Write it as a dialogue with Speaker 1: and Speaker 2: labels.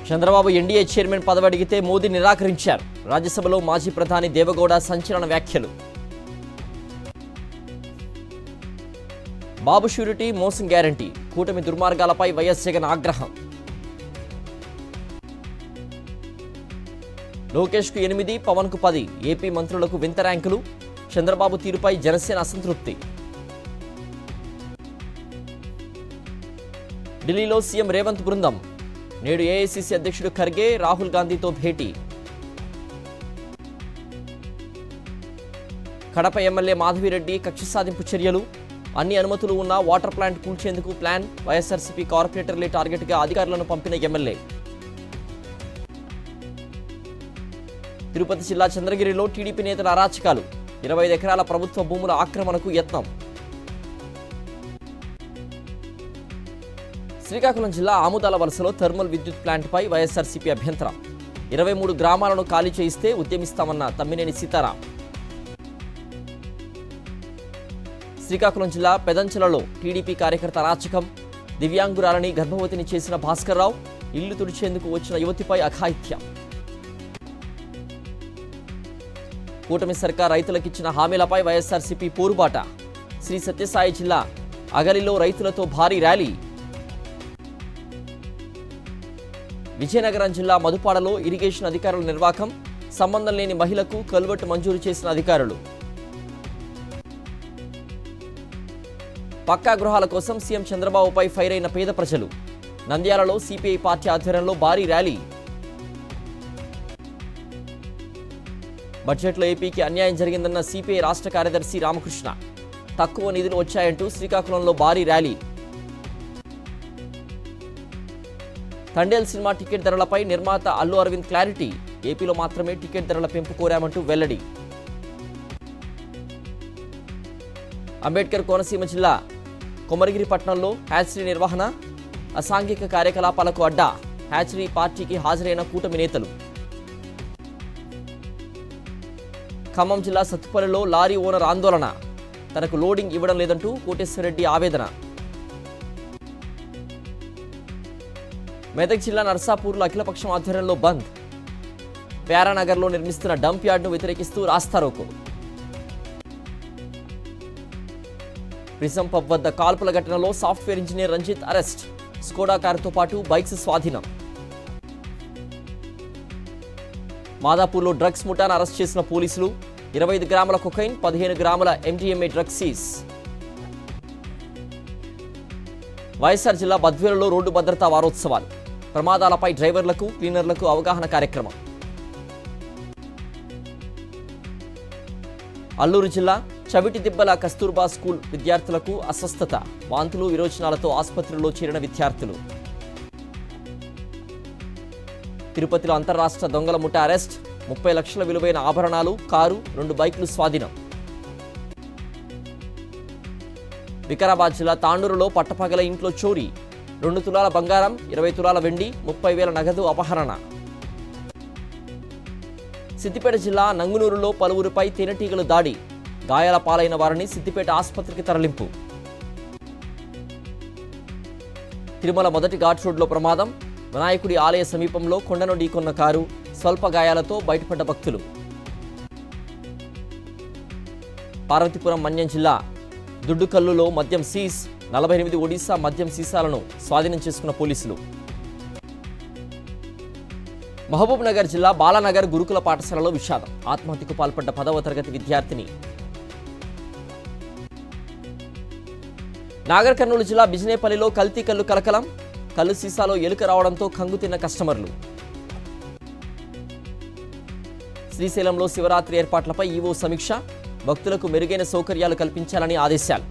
Speaker 1: Chandrababu NDA chairman పదవి అడిగితే మోదీ నిరాకరించారు. రాజ్యసభలో మాజీ ప్రధాని దేవగౌడ సంచలన వ్యాఖ్యలు. బాబు షూరిటీ మోసం గ్యారంటీ, కూటమి దుర్మార్గాలపై వైఎస్ జగన్ ఆగ్రహం. లోకేష్కు 8, పవన్కు 10, ఏపీ మంత్రులకు వింత ర్యాంకులు. చంద్రబాబు తీరుపై జనసేన అసంతృప్తి. ఢిల్లీలో సీఎం రేవంత్ బృందం. నేడు ఏఐసీసీ అధ్యక్షుడు ఖర్గే రాహుల్ గాంధీతో భేటీ. కడప ఎమ్మెల్యే మాధవిరెడ్డి కక్ష సాధింపు చర్యలు. అన్ని అనుమతులు ఉన్న వాటర్ ప్లాంట్ కూల్చేందుకు ప్లాన్. వైఎస్ఆర్సీపీ కార్పొరేటర్లే టార్గెట్గా అధికారులను పంపిన ఎమ్మెల్యే. తిరుపతి జిల్లా చంద్రగిరిలో టీడీపీ నేతల అరాచకాలు. 25 ఎకరాల ప్రభుత్వ భూముల ఆక్రమణకు యత్నం. శ్రీకాకుళం జిల్లా ఆముదాల వలసలో థర్మల్ విద్యుత్ ప్లాంట్పై వైఎస్ఆర్సీపీ అభ్యంతరం. 23 గ్రామాలను ఖాళీ చేయిస్తే ఉద్యమిస్తామన్న తమ్మినేని సీతారాం. శ్రీకాకుళం జిల్లా పెదంచలలో టీడీపీ కార్యకర్త అరాచకం. దివ్యాంగురాలని గర్భవతిని చేసిన భాస్కర్రావు. ఇల్లు తుడిచేందుకు వచ్చిన యువతిపై అఘాయిత్యం. కూటమి సర్కార్ రైతులకిచ్చిన హామీలపై వైఎస్ఆర్సీపీ పోరుబాట. శ్రీ సత్యసాయి జిల్లా అగలిలో రైతులతో భారీ ర్యాలీ. విజయనగరం జిల్లా మధుపాడలో ఇరిగేషన్ అధికారుల నిర్వాకం. సంబంధం లేని మహిళకు కల్వర్ట్ మంజూరు చేసిన అధికారులు. పక్కా గృహాల కోసం సీఎం చంద్రబాబుపై ఫైర్ అయిన పేద ప్రజలు. నంద్యాలలో సిపిఐ పార్టీ ఆధ్వర్యంలో భారీ ర్యాలీ. బడ్జెట్లో ఏపీకి అన్యాయం జరిగిందన్న సిపిఐ రాష్ట్ర కార్యదర్శి రామకృష్ణ. తక్కువ నిధులు వచ్చాయంటూ శ్రీకాకుళంలో భారీ ర్యాలీ. తండేల్ సినిమా టికెట్ ధరలపై నిర్మాత అల్లు అరవింద్ క్లారిటీ. ఏపీలో మాత్రమే టికెట్ ధరల పెంపు కోరామంటూ వెల్లడి. అంబేద్కర్ కోనసీమ జిల్లా కొమరగిరి పట్టణంలో హ్యాచరీ నిర్వహణ. అసాంఘిక కార్యకలాపాలకు అడ్డా. హ్యాచరీ పార్టీకి హాజరైన కూటమి నేతలు. ఖమ్మం జిల్లా సత్తుపల్లిలో లారీ ఓనర్ ఆందోళన. తనకు లోడింగ్ ఇవ్వడం లేదంటూ కోటేశ్వరరెడ్డి ఆవేదన. మెదక్ జిల్లా నర్సాపూర్లో అఖిలపక్షం ఆధ్వర్యంలో బంద్. ప్యారానగర్లో నిర్మిస్తున్న డంప్ యార్డ్ను వ్యతిరేకిస్తూ రాస్తారోకో. ప్రిజం పబ్ వద్ద కాల్పుల ఘటనలో software engineer Ranjith arrest. Skoda కారుతో పాటు బైక్స్ స్వాధీనం. మాదాపూర్లో డ్రగ్స్ ముఠాను అరెస్ట్ చేసిన పోలీసులు. 25 గ్రాముల కొకైన్, 15 గ్రాముల ఎండిఎంఏ డ్రగ్స్ సీజ్. వైఎస్ఆర్ జిల్లా బద్వేలులో రోడ్డు భద్రతా వారోత్సవాలు. ప్రమాదాలపై డ్రైవర్లకు, క్లీనర్లకు అవగాహన కార్యక్రమం. అల్లూరు జిల్లా చవిటిదిబ్బల కస్తూర్బా స్కూల్ విద్యార్థులకు అస్వస్థత. వాంతులు, విరోచనాలతో ఆసుపత్రిలో చేరిన విద్యార్థులు. తిరుపతిలో అంతర్రాష్ట్ర దొంగల ముఠా అరెస్ట్. 30 లక్షల విలువైన ఆభరణాలు, కారు, 2 బైకులు స్వాధీనం. వికారాబాద్ జిల్లా తాండూరులో పట్టపగల ఇంట్లో చోరీ. 2 తులాల బంగారం, 20 తులాల వెండి, 30,000 నగదు అపహరణ. సిద్దిపేట జిల్లా నంగునూరులో పలువురిపై తేనెటీగలు దాడి. గాయాల పాలైన వారిని సిద్దిపేట ఆసుపత్రికి తరలింపు. తిరుమల మొదటి ఘాట్ రోడ్లో ప్రమాదం. వినాయకుడి ఆలయ సమీపంలో కొండను ఢీకొన్న కారు. స్వల్ప గాయాలతో బయటపడ్డ భక్తులు. పార్వతీపురం మన్యం జిల్లా దుడ్డుకల్లులో మద్యం సీజ్. 48 ఒడిశా మద్యం సీసాలను స్వాధీనం చేసుకున్న పోలీసులు. మహబూబ్ నగర్ జిల్లా బాలానగర్ గురుకుల పాఠశాలలో విషాదం. ఆత్మహత్యకు పాల్పడ్డ 10వ తరగతి విద్యార్థిని. నాగర్ కర్నూలు జిల్లా బిజినేపల్లిలో కల్తీ కల్లు కలకలం. కల్లు సీసాలో ఎలుక రావడంతో కంగుతిన్న కస్టమర్లు. శ్రీశైలంలో శివరాత్రి ఏర్పాట్లపై ఈవో సమీక్ష. భక్తులకు మెరుగైన సౌకర్యాలు కల్పించాలని ఆదేశాలు.